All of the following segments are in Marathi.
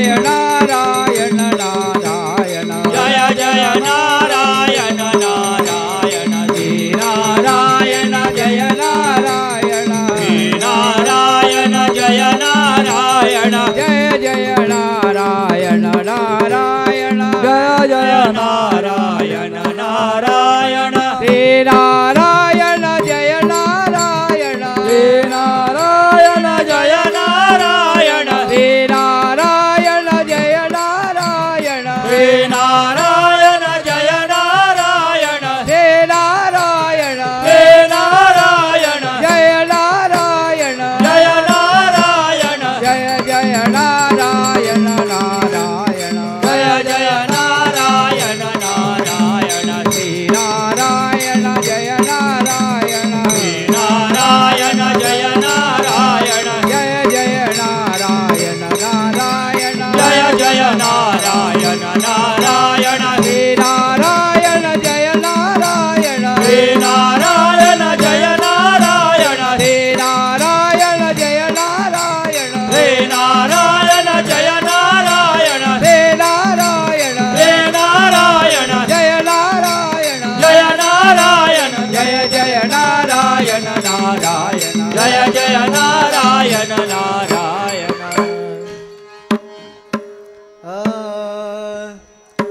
जय नारायण नारायण जय जय नारायण नारायण श्री नारायण जय नारायण श्री नारायण जय नारायण जय जय नारायण नारायण जय जय नारायण नारायण श्री नारायण जय नारायण श्री नारायण जय नारायण श्री नारायण जय नारायण श्री नारायण जय नारायण श्री नारायण श्री नारायण जय नारायण जय नारायण जय जय नारायण नारायण जय जय नारायण नारायण श्री नारायण जय नारायण श्री नारायण जय नारायण जय जय नारायण नारायण जय जय नारायण नारायण श्री नारायण जय नारायण श्री नारायण जय नारायण श्री नारायण जय नारायण श्री नारायण जय नारायण श्री नारायण श्री नारायण जय नारायण जय नारायण जय जय नारायण नारायण जय जय नारायण नारायण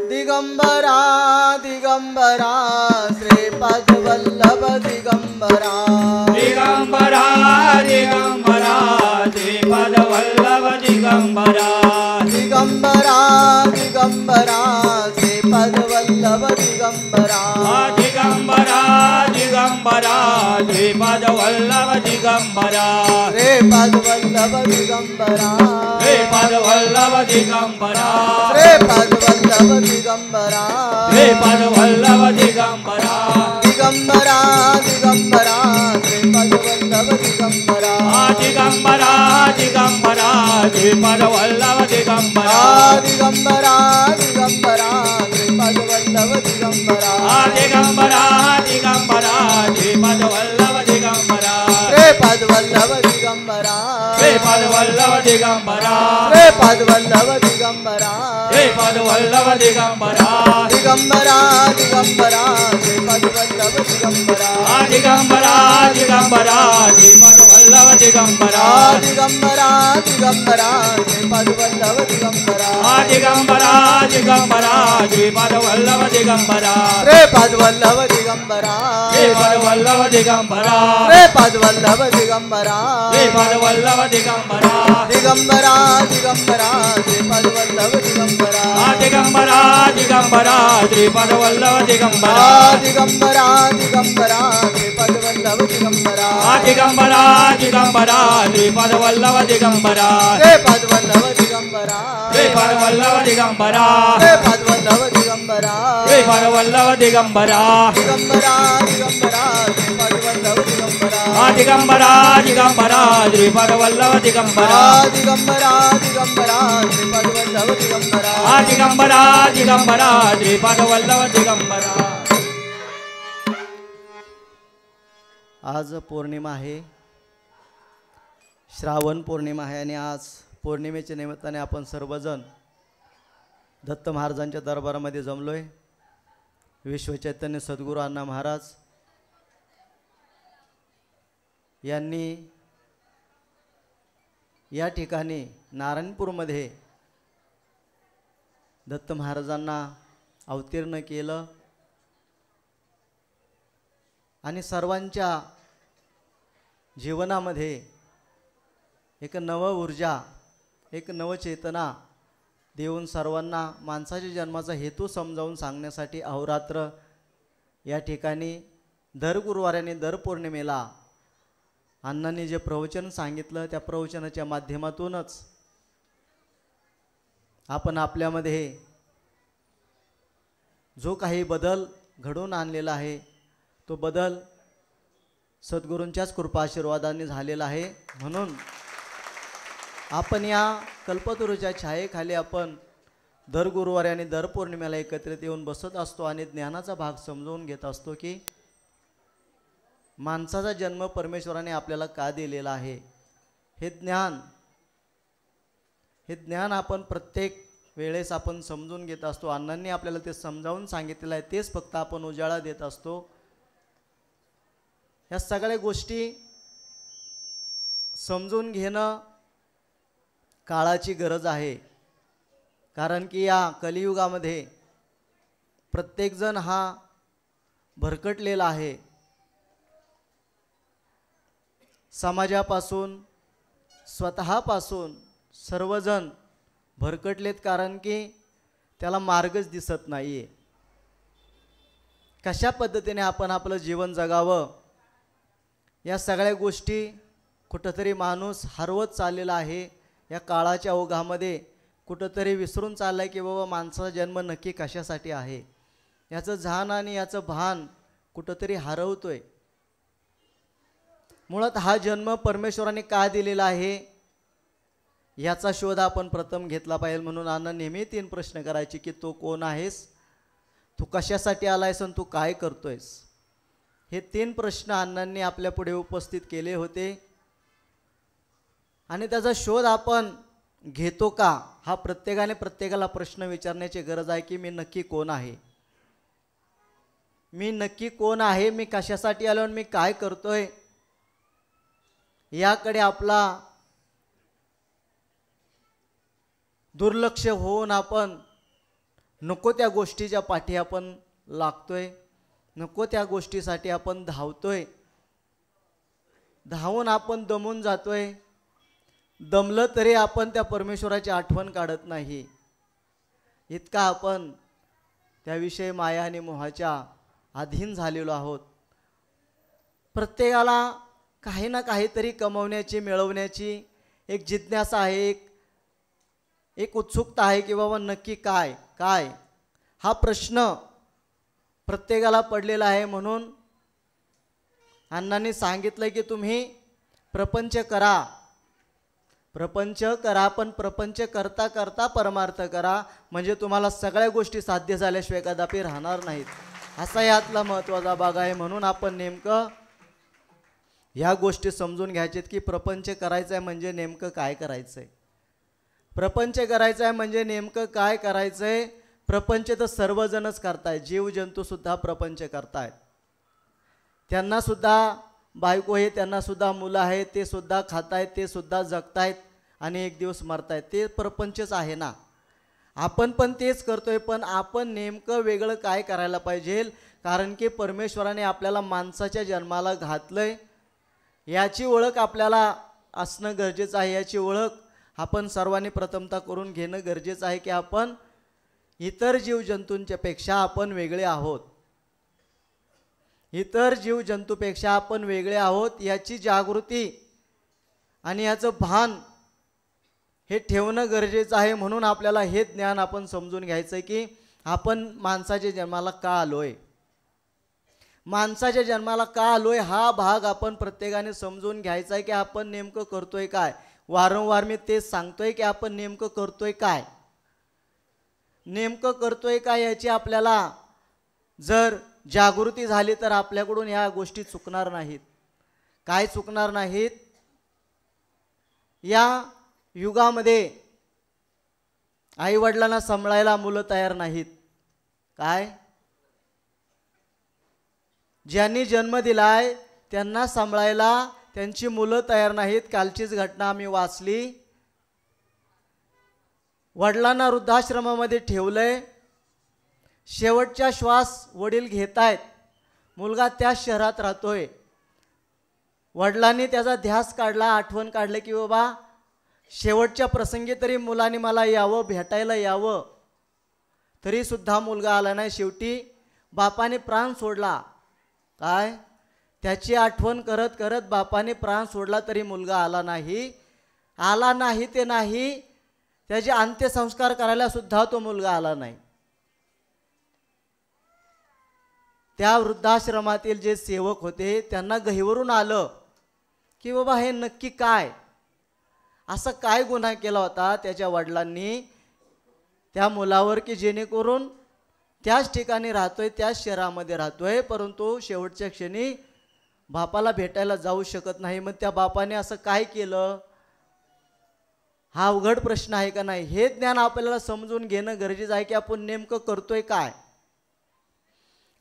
दिगंबरा दिगंबरा श्रीपाद वल्लभ दिगंबरा दिगंबरा दिगंबरा श्रीपद वल्लभ दिगंबरा दिगंबरा दिगंबरा श्रीपाद वल्लभ दिगंबरा दिगंबरा दिगंबरा श्रीपद वल्लभ दिगंबरा श्रीपाद वल्लभ दिगंबरा श्रीपद वल्लभ दिगंबरा श्रीपाद वल्लभ दिगंबरा श्रीपद वल्लभ दिगंबरा दिगंबरा दिगंबरा श्रीपाद वल्लभ दिगंबरा दिगंबरा दिगंबरा श्रीपद वल्लभ दिगंबरा दिगंबरा दिगंबरा श्रीपाद वल्लभ दिगंबरा दिगंबरा दिगंबरा श्रीपद वल्लभ दिगंबरा श्रीपाद वल्लभ दिगंबरा श्रीपद वल्लभ दिगंबरा श्रीपाद वल्लभ दिगंबरा श्रीपद वल्लभ दिगंबरा दिगंबरा दिगंबरा श्रीपाद वल्लभ दिगंबरा दिगंबरा दिगंबरा श्रीपद वल्लभ दिगंबरा दिगंबरा दिगंबरा श्रीपाद वल्लभ दिगंबरा दिगंबरा दिगंबरा श्रीपद वल्लभ दिगंबरा श्रीपाद वल्लभ दिगंबरा श्रीपद वल्लभ दिगंबरा श्रीपाद वल्लभ दिगंबरा श्रीपद वल्लभ दिगंबरा दिगंबरा दिगंबरा श्रीपाद वल्लभ दिगंबरा दिगंबरा दिगंबरा श्रीपद वल्लभ दिगंबरा दिगंबरा दिगंबरा श्रीपाद वल्लभ दिगंबरा दिगंबरा दिगंबरा श्रीपद वल्लभ दिगंबरा श्रीपाद वल्लभ दिगंबरा श्रीपद वल्लभ दिगंबरा श्रीपाद वल्लभ दिगंबरा श्रीपद वल्लभ दिगंबरा दिगंबरा दिगंबरा श्रीपाद वल्लभ दिगंबरा दिगंबरा दिगंबरा श्रीपद वल्लभ दिगंबरा दिगंबरा दिगंबरा श्रीपाद वल्लभ दिगंबरा दिगंबरा दिगंबरा श्रीपद वल्लभ दिगंबरा आज पौर्णिमा आहे, श्रावण पौर्णिमा आहे आणि आज पौर्णिमेच्या निमित्ताने आपण सर्वजण दत्त महाराजांच्या दरबारामध्ये जमलोय। विश्वचैतन्य सद्गुरू अण्णा महाराज यांनी या ठिकाणी नारायणपूरमध्ये दत्त महाराजांना अवतीर्ण केलं आणि सर्वांच्या जीवनामध्ये एक नव ऊर्जा, एक नवचेतना देऊन सर्वांना माणसाच्या जन्माचा हेतू समजावून सांगण्यासाठी अहोरात्र या ठिकाणी दर गुरुवाराने दर पौर्णिमेला अण्णांनी जे प्रवचन सांगितलं त्या प्रवचनाच्या माध्यमातूनच आपण आपल्यामध्ये जो काही बदल घडवून आणलेला आहे तो बदल सद्गुरूंच्याच कृपा आशीर्वादाने झालेला आहे। म्हणून आपण या कल्पतरूच्या छायेखाली आपण दर गुरुवारी आणि दर पौर्णिमेला एकत्रित येऊन बसत असतो आणि ज्ञानाचा भाग समजून घेत असतो की माणसाचा जन्म परमेश्वराने आपल्याला का दिलेला आहे। हे ज्ञान हे ज्ञान आपण प्रत्येक वेळेस आपण समजून घेत असतो. अण्णांनी आपल्याला ते समजावून सांगितलेलं आहे, तेच फक्त आपण उजाळा देत असतो. या सगळ्या गोष्टी समजून घेणं काळाची गरज आहे. कारण की या कलियुगामध्ये प्रत्येकजण हा भरकटलेला आहे. समाजापासून स्वतःपासून सर्वजण भरकटलेत, कारण की त्याला मार्गच दिसत नाही आहे. कशा पद्धतीने आपण आपलं जीवन जगावं या सगळ्या गोष्टी कुठंतरी माणूस हरवत चाललेला आहे. या काळाच्या ओघामध्ये कुठंतरी विसरून चाललं आहे की बाबा माणसाचा जन्म नक्की कशासाठी आहे. याचं जाण आणि याचं भान कुठंतरी हरवतोय. मुळात हा जन्म परमेश्वराने का दिलेला आहे याचा शोध आपण प्रथम घेतला पाहिजे. म्हणून अण्णा नेहमी 3 प्रश्न करायचे की तू कोण आहेस, तू कशासाठी आलायस आणि तू काय करतोयस. हे 3 प्रश्न अण्णांनी आपल्या पुढे उपस्थित केले होते. आणि त्याचा शोध आपण घेतो का हा प्रत्येकाला प्रश्न विचारण्याची गरज आहे की मी नक्की कोण आहे, मी नक्की कोण आहे, मी कशासाठी आलो आणि मी काय करतोय. याकडे आपला दुर्लक्ष होऊन आपण नको त्या गोष्टीच्या पाठी आपण लागतोय, नको त्या गोष्टीसाठी आपण धावतोय. धावून आपण दमून जातोय. दमलं तरी आपण त्या परमेश्वराची आठवण काढत नाही. इतका आपण त्याविषयी माया आणि मोहाच्या अधीन झालेलो आहोत. प्रत्येकाला काही ना काहीतरी कमवण्याची, मिळवण्याची एक जिज्ञासा आहे, एक उत्सुकता आहे की बाबा नक्की काय काय हा प्रश्न प्रत्येकाला पडलेला आहे. म्हणून अण्णांनी सांगितलं की तुम्ही प्रपंच करा, प्रपंच करा, पण प्रपंच करता करता परमार्थ करा, म्हणजे तुम्हाला सगळ्या गोष्टी साध्य झाल्याशिवाय कदापि राहणार नाहीत. असा यातला महत्त्वाचा भाग आहे. म्हणून आपण नेमकं ह्या गोष्टी समजून घ्यायच्यात की प्रपंच करायचं आहे म्हणजे नेमकं काय करायचं आहे. प्रपंच करायचं आहे म्हणजे नेमकं काय करायचं आहे. प्रपंच तर सर्वजणच करतायत, जीवजंतूसुद्धा प्रपंच करतायत. त्यांनासुद्धा बायको आहे, त्यांनासुद्धा मुलं आहेत, ते सुद्धा खातायत, ते सुद्धा जगतायत आणि एक दिवस मरतायत. ते प्रपंचच आहे ना. आपण पण तेच करतोय, पण आपण नेमकं वेगळं काय करायला पाहिजे. कारण की परमेश्वराने आपल्याला माणसाच्या जन्माला घातलंय, याची ओळख आपल्याला असणं गरजेचं आहे. याची ओळख आपण सर्वांनी प्रथमतः करून घेणं गरजेचं आहे की आपण इतर जीवजंतूंच्या पेक्षा आपण वेगळे आहोत. इतर जीवजंतूपेक्षा आपण वेगळे आहोत याची जागृती आणि याचं भान हे ठेवणं गरजेचं आहे. म्हणून आपल्याला हे ज्ञान आपण समजून घ्यायचं आहे की आपण माणसाच्या जन्माला का आलोय, माणसाच्या जन्माला का आलोय हा भाग आपण प्रत्येकाने समजून घ्यायचा आहे की आपण नेमकं करतोय काय. वारंवार मी तेच सांगतोय की आपण नेमकं करतोय काय, नेमकं करतोय काय याची आपल्याला जर जागृती झाली तर आपल्याकडून ह्या गोष्टी चुकणार नाहीत. काय चुकणार नाहीत. या युगामध्ये आईवडिलांना सांभाळायला मुलं तयार नाहीत. काय, ज्यांनी जन्म दिलाय त्यांना सांभाळायला त्यांची मुलं तयार नाहीत. कालचीच घटना आम्ही वाचली. वडिलांना वृद्धाश्रमामध्ये ठेवलंय, शेवटचा श्वास वडील घेतायत, मुलगा त्याच शहरात राहतोय. वडिलांनी त्याचा ध्यास काढला, आठवण काढलं की बाबा शेवटच्या प्रसंगी तरी मुलाने मला यावं, भेटायला यावं, तरी सुद्धा मुलगा आला नाही. शेवटी बापाने प्राण सोडला. काय, त्याची आठवण करत करत बापाने प्राण सोडला तरी मुलगा आला नाही. आला नाही ते नाही, त्याचे अंत्यसंस्कार करायला सुद्धा तो मुलगा आला नाही. त्या वृद्धाश्रमातील जे सेवक होते त्यांना गहिवरून आलं की बाबा हे नक्की काय, असं काय गुन्हा केला होता त्याच्या वडिलांनी त्या मुलावर की जेणेकरून त्याच ठिकाणी राहतोय, त्याच शहरामध्ये राहतोय, परंतु शेवटच्या क्षणी बापाला भेटायला जाऊ शकत नाही. मग त्या बापाने असं काय केलं, हा अवघड प्रश्न आहे का नाही? हे ज्ञान आपल्याला समजून घेणं गरजेचं आहे की आपण नेमकं करतोय काय,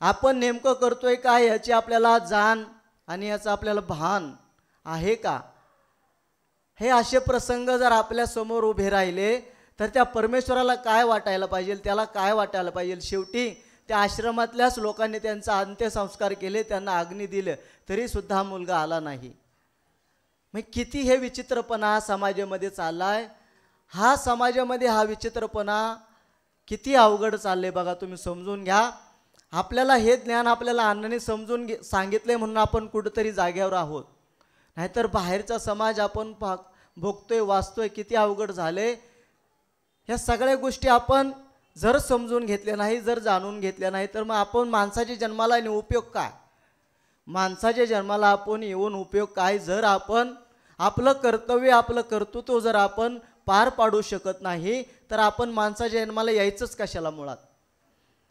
आपण नेमकं करतोय काय याची आपल्याला जाण आणि याचं आपल्याला भान आहे का? हे असे प्रसंग जर आपल्या समोर उभे राहिले तर त्या परमेश्वराला काय वाटायला पाहिजे, त्याला काय वाटायला पाहिजे? शेवटी त्या आश्रमातल्याच लोकांनी त्यांचा अंत्यसंस्कार केले, त्यांना अग्नी दिलं, तरीसुद्धा मुलगा आला नाही. मग किती हे विचित्रपणा समाजामध्ये चाललाय. हा समाजामध्ये हा विचित्रपणा किती अवघड चालले बघा, तुम्ही समजून घ्या. आपल्याला हे ज्ञान आपल्याला अण्णांनी समजून सांगितले म्हणून आपण कुठंतरी जाग्यावर आहोत, नाहीतर बाहेरचा समाज आपण भोगतोय वाचतोय किती अवघड झाले. ह्या सगळ्या गोष्टी आपण जर समजून घेतल्या नाही, जर जाणून घेतल्या नाही, तर मग आपण माणसाच्या जन्माला आणि उपयोग काय? माणसाच्या जन्माला आपण येऊन उपयोग काय जर आपण आपलं कर्तव्य आपलं कर्तृत्व जर आपण पार पाडू शकत नाही, तर आपण माणसाच्या जन्माला यायचंच कशाला? मुळात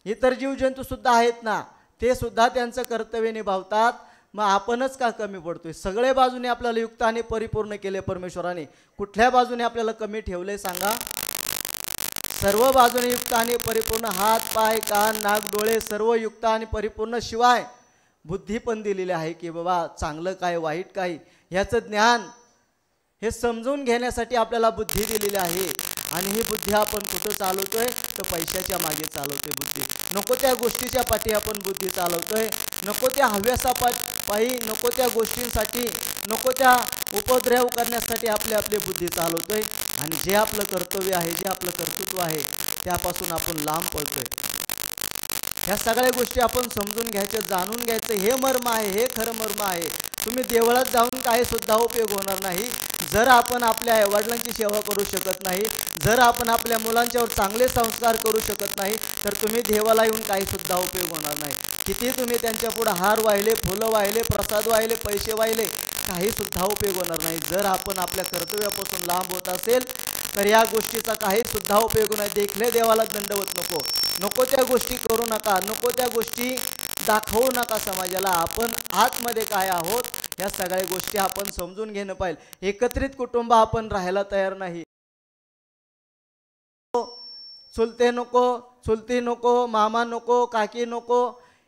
इतर जीवजंतूसुद्धा आहेत ना, ते सुद्धा त्यांचं कर्तव्य निभावतात, मग आपणच का कमी पडतोय? सगळे बाजूने आपल्याला युक्त आणि परिपूर्ण केले परमेश्वराने, कुठल्या बाजूने आपल्याला कमी ठेवले सांगा? सर्व बाजूने युक्त आणि परिपूर्ण, हात पाय कान नाक डोळे सर्व युक्त आणि परिपूर्ण, शिवाय बुद्धी पण दिलेली आहे की बाबा चांगलं काय वाईट काय ह्याचं ज्ञान हे समजून घेण्यासाठी आपल्याला बुद्धी दिलेली आहे. आणि ही बुद्धी आपण कुठं चालवतोय? तर पैशाच्या मागे चालवतोय बुद्धी, नको त्या गोष्टीच्या पाठी आपण बुद्धी चालवतोय, नको त्या हव्यासापायी नको त्या गोष्टींसाठी नको त्या उपद्रव करण्यासाठी आपली बुद्धी चालवतोय. आणि जे आपलं कर्तव्य आहे, जे आपलं कर्तृत्व आहे त्यापासून आपण लांब पळतोय. ह्या सगळ्या गोष्टी आपण समजून घ्यायचं, जाणून घ्यायचं. हे मर्म आहे, हे खरं मर्म आहे. तुम्ही देवळात जाऊन काही सुद्धा उपयोग होणार नाही जर आपण आपल्या आईवडिलांची सेवा करू शकत नाही, जर आपण आपल्या मुलांच्यावर चांगले संस्कार करू शकत नाही, तर तुम्ही देवाला येऊन काही सुद्धा उपयोग होणार नाही. किती तुम्ही त्यांच्या पुढे हार वाहिले, फुलं वाहिले, प्रसाद वाहिले, पैसे वाहिले, काही सुद्धा उपयोग होणार नाही. जर आपण आपल्या कर्तव्यापासून लांब होत असेल तर या गोष्टीचा काही सुद्धा उपयोग नाही. देखले देवाला दंडवत नको, नको त्या गोष्टी करू नका, नको त्या गोष्टी दाखवू नका समाजाला. आपण आतमध्ये काय आहोत ह्या सगळ्या गोष्टी आपण समजून घेणं पाहिजे. एकत्रित कुटुंब आपण राहायला तयार नाही. चुलते नको, चुलती नको, मामा नको, काकी नको,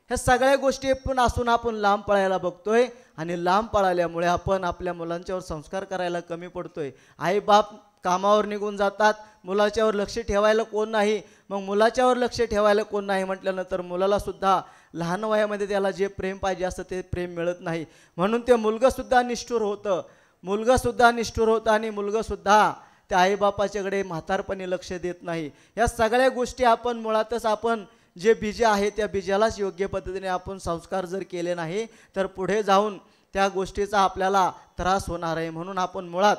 ह्या सगळ्या गोष्टी पण असून आपण लांब पळायला बघतोय. आणि लांब पळाल्यामुळे आपण आपल्या मुलांच्यावर संस्कार करायला कमी पडतोय. आई बाप कामावर निघून जातात, मुलाच्यावर लक्ष ठेवायला कोण नाही. मग मुलाच्यावर लक्ष ठेवायला कोण नाही म्हटल्यानंतर मुलाला सुद्धा लहान वयामध्ये त्याला जे प्रेम पाहिजे असतं ते प्रेम मिळत नाही. म्हणून ते मुलगंसुद्धा निष्ठुर होतं, मुलगासुद्धा निष्ठुर होतं आणि मुलगंसुद्धा त्या आईबापाच्याकडे म्हातारपणी लक्ष देत नाही. या सगळ्या गोष्टी आपण मुळातच आपण जे बीज आहे त्या बीजालाच योग्य पद्धतीने आपण संस्कार जर केले नाही तर पुढे जाऊन त्या गोष्टीचा आपल्याला त्रास होणार आहे. म्हणून आपण मुळात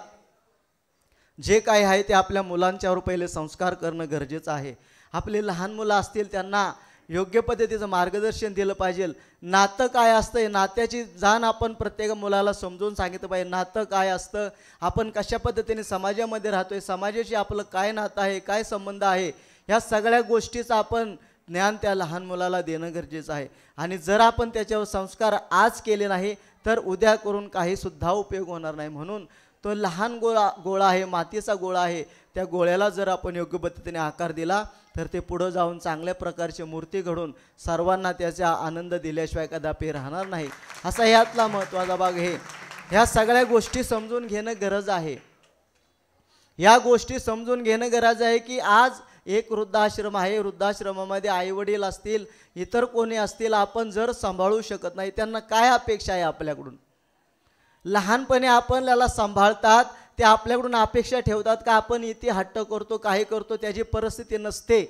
जे काय आहे ते आपल्या मुलांच्यावर पहिले संस्कार करणं गरजेचं आहे. आपले लहान मुलं असतील त्यांना योग्य पद्धतीचं मार्गदर्शन दिलं पाहिजे. नातं काय असतं, नात्याची जाण आपण प्रत्येक मुलाला समजून सांगितलं पाहिजे. नातं काय असतं, आपण कशा पद्धतीने समाजामध्ये राहतोय, समाजाशी आपलं काय नातं आहे, काय संबंध आहे, ह्या सगळ्या गोष्टीचं आपण ज्ञान त्या लहान मुलाला देणं गरजेचं आहे. आणि जर आपण त्याच्यावर संस्कार आज केले नाही तर उद्या करून काहीसुद्धा उपयोग होणार नाही. म्हणून तो लहान गोळा आहे, मातीचा गोळा आहे, त्या गोळ्याला जर आपण योग्य पद्धतीने आकार दिला तर ते पुढं जाऊन चांगल्या प्रकारची मूर्ती घडून सर्वांना त्याचा आनंद दिल्याशिवाय कदापि राहणार नाही. असा यातला महत्त्वाचा भाग आहे. ह्या सगळ्या गोष्टी समजून घेणं गरज आहे. या गोष्टी समजून घेणं गरज आहे की आज एक वृद्धाश्रम आहे, वृद्धाश्रमामध्ये आईवडील असतील, इतर कोणी असतील, आपण जर सांभाळू शकत नाही त्यांना काय अपेक्षा आहे आपल्याकडून? लहानपणी आपल्याला सांभाळतात, ते आपल्याकडून अपेक्षा ठेवतात का आपण इथे हट्ट करतो, काही करतो, त्याची परिस्थिती नसते,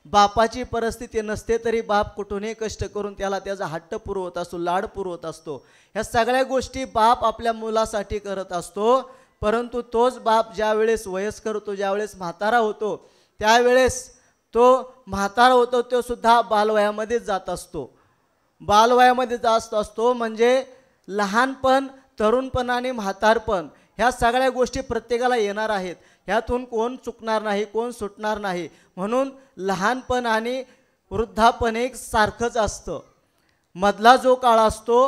बापाची परिस्थिती नसते तरी बाप कुठूनही कष्ट करून त्याला त्याचा हट्ट पुरवत असतो, लाड पुरवत असतो. ह्या सगळ्या गोष्टी बाप आपल्या मुलासाठी करत असतो. परंतु तोच बाप ज्या वेळेस वयस्कर होतो, ज्यावेळेस म्हातारा होतो, त्यावेळेस तो म्हातारा होतो तो सुद्धा बालवयामध्येच जात असतो. बालवयामध्ये जात असतो म्हणजे लहानपण, तरुणपण आणि म्हातारपण ह्या सगळ्या गोष्टी प्रत्येकाला येणार आहेत. ह्यातून कोण चुकणार नाही, कोण सुटणार नाही. म्हणून लहानपण आणि वृद्धापण एक सारखंच असतं. मधला जो काळ असतो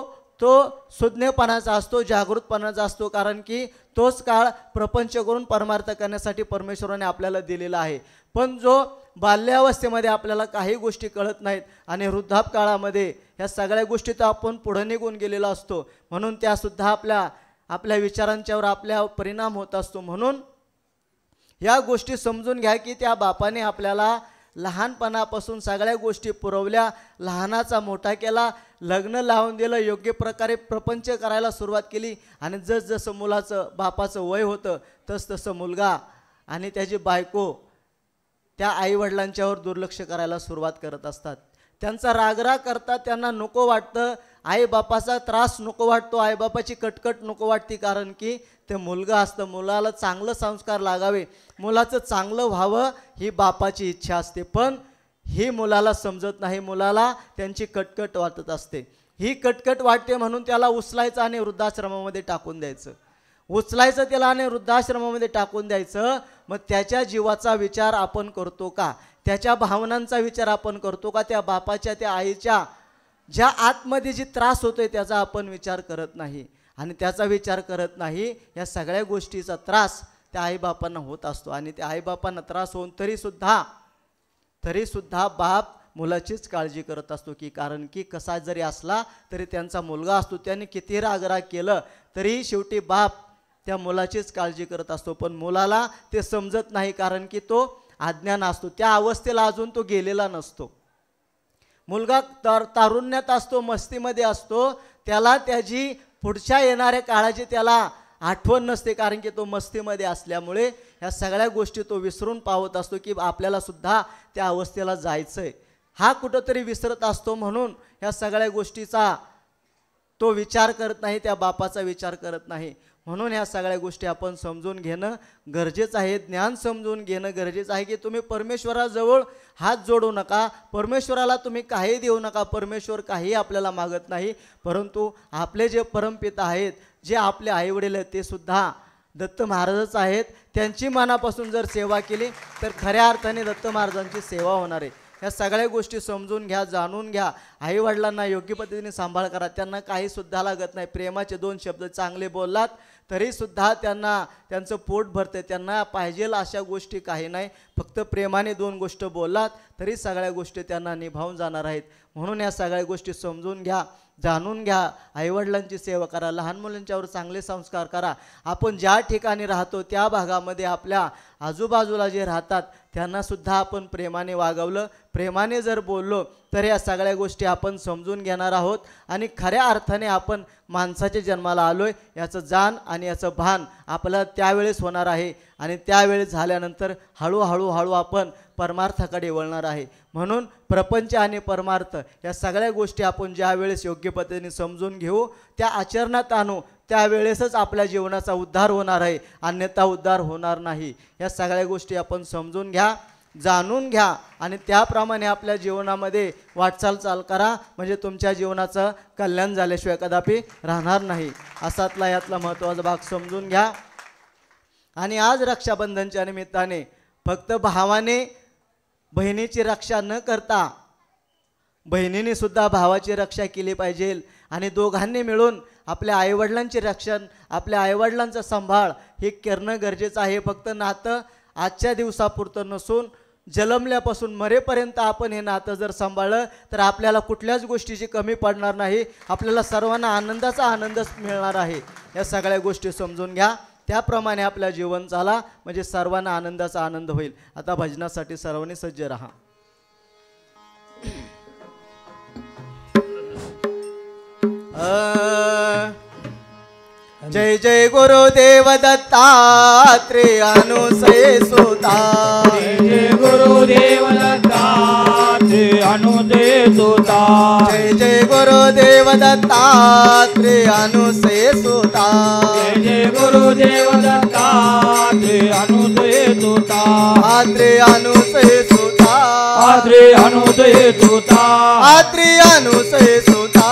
तो सुज्ञपणाचा असतो, जागृतपणाचा असतो, कारण की तोच काळ प्रपंच करून परमार्थ करण्यासाठी परमेश्वराने आपल्याला दिलेला आहे. पण जो बाल्यावस्थेमध्ये आपल्याला काही गोष्टी कळत नाहीत आणि वृद्धाप काळामध्ये ह्या सगळ्या गोष्टी तर आपण पुढे निघून गेलेला असतो, म्हणून त्यासुद्धा आपल्या विचारांच्यावर आपल्या परिणाम होत असतो. म्हणून या गोष्टी समजून घ्या की त्या बापाने आपल्याला लहानपणापासून सगळ्या गोष्टी पुरवल्या, लहानाचा मोठा केला, लग्न लावून दिलं, योग्य प्रकारे प्रपंच करायला सुरुवात केली आणि जसजसं मुलाचं बापाचं वय होतं तसतसं मुलगा आणि त्याची बायको त्या आईवडिलांच्यावर दुर्लक्ष करायला सुरुवात करत असतात. त्यांचा रागराग करतात, त्यांना नको वाटतं, आईबापाचा त्रास नको वाटतो, आईबापाची कटकट नको वाटते, कारण की ते मुलगा असतं, मुलाला चांगलं संस्कार लागावे, मुलाचं चांगलं व्हावं ही बापाची इच्छा असते. पण ही मुलाला समजत नाही, मुलाला त्यांची कटकट वाटत असते. ही कटकट वाटते म्हणून त्याला उचलायचं आणि वृद्धाश्रमामध्ये टाकून द्यायचं, उचलायचं त्याला आणि वृद्धाश्रमामध्ये टाकून द्यायचं. मग त्याच्या जीवाचा विचार आपण करतो का? त्याच्या भावनांचा विचार आपण करतो का? त्या बापाच्या त्या आईच्या ज्या आतमध्ये जी त्रास होतोय त्याचा आपण विचार करत नाही. आणि त्याचा विचार करत नाही, या सगळ्या गोष्टीचा त्रास त्या आईबापांना होत असतो. आणि त्या आईबापांना त्रास होऊन तरीसुद्धा बाप मुलाचीच काळजी करत असतो, की कारण की कसा जरी असला तरी त्यांचा मुलगा असतो, त्याने किती रागराग केलं तरी शेवटी बाप त्या मुलाचीच काळजी करत असतो. पण मुलाला ते समजत नाही, कारण की तो अज्ञान असतो, त्या अवस्थेला अजून तो गेलेला नसतो. मुलगा तारुण्यात असतो, मस्तीमध्ये असतो, त्याला त्याची पुढच्या येणाऱ्या काळाची त्याला आठवण नसते, कारण की तो मस्तीमध्ये असल्यामुळे ह्या सगळ्या गोष्टी तो विसरून पावत असतो की आपल्याला सुद्धा त्या अवस्थेला जायचं आहे. हा कुठंतरी विसरत असतो, म्हणून ह्या सगळ्या गोष्टीचा तो विचार करत नाही, त्या बापाचा विचार करत नाही. म्हणून ह्या सगळ्या गोष्टी आपण समजून घेणं गरजेचं आहे, ज्ञान समजून घेणं गरजेचं आहे की तुम्ही परमेश्वराजवळ हात जोडू नका, परमेश्वराला तुम्ही काही देऊ नका. परमेश्वर काही आपल्याला मागत नाही, परंतु आपले जे परमपिता आहेत, जे आपले आईवडील आहेत, ते सुद्धा दत्त महाराजच आहेत. त्यांची मनापासून जर सेवा केली तर खऱ्या अर्थाने दत्त महाराजांची सेवा होणार आहे. ह्या सगळ्या गोष्टी समजून घ्या, जाणून घ्या. आईवडिलांना योग्य पद्धतीने सांभाळ करा, त्यांना काही सुद्धा लागत नाही. प्रेमाचे 2 शब्द चांगले बोललात तरीसुद्धा त्यांना त्यांचं पोट भरते, त्यांना पाहिजेल अशा गोष्टी काही नाही. फक्त प्रेमाने 2 गोष्ट बोललात तरी सगळ्या गोष्टी त्यांना निभावून जाणार आहेत. म्हणून या सगळ्या गोष्टी समजून घ्या, जाणून घ्या. आईवडिलांची सेवा करा, लहान मुलांच्यावर चांगले संस्कार करा. आपण ज्या ठिकाणी राहतो त्या भागामध्ये आपल्या आजूबाजूला जे राहतात त्यांनासुद्धा आपण प्रेमाने वागवलं, प्रेमाने जर बोललो तर या सगळ्या गोष्टी आपण समजून घेणार आहोत. आणि खऱ्या अर्थाने आपण माणसाच्या जन्माला आलोय याचं जाण आणि याचं भान आपल्याला त्यावेळेस होणार आहे. आणि त्यावेळेस झाल्यानंतर हळूहळू आपण परमार्थाकडे वळणार आहे. म्हणून प्रपंच आणि परमार्थ या सगळ्या गोष्टी आपण ज्या वेळेस योग्य पद्धतीने समजून घेऊ, त्या आचरणात आणू, त्यावेळेसच आपल्या जीवनाचा उद्धार होणार आहे, अन्यथा उद्धार होणार नाही. या सगळ्या गोष्टी आपण समजून घ्या, जाणून घ्या आणि त्याप्रमाणे आपल्या जीवनामध्ये वाटचाल करा, म्हणजे तुमच्या जीवनाचं कल्याण झाल्याशिवाय कदापि राहणार नाही. असातला यातला महत्त्वाचा भाग समजून घ्या. आणि आज रक्षाबंधनच्या निमित्ताने फक्त भावाने बहिणीची रक्षा न करता बहिणीने सुद्धा भावाची रक्षा केली पाहिजे. आणि दोघांनी मिळून आपल्या आईवडिलांचे रक्षण, आपल्या आईवडिलांचा सांभाळ हे करणं गरजेचं आहे. फक्त नातं आजच्या दिवसापुरतं नसून जन्मल्यापासून मरेपर्यंत आपण हे नातं जर सांभाळलं तर आपल्याला कुठल्याच गोष्टीची कमी पडणार नाही, आपल्याला सर्वांना आनंदाचा आनंदच मिळणार आहे. या सगळ्या गोष्टी समजून घ्या, त्याप्रमाणे आपलं जीवन चाला, म्हणजे सर्वांना आनंदाचा आनंद होईल. आता भजनासाठी सर्वांनी सज्ज राहा. जय जय गुरुदेव दत्तात्रेय अनुसय सुता, जय गुरुदेव दत्तात्रेय अनुसय सुता, जय जय गुरुदेव दत्तात्रेय अनुसय सुता, जय जय गुरुदेव दत्तात्रेय अनुसय सुता, आत्रेय अनुसय सुता, आत्रेय अनुसय सुता, आत्रेय अनुसय सुता,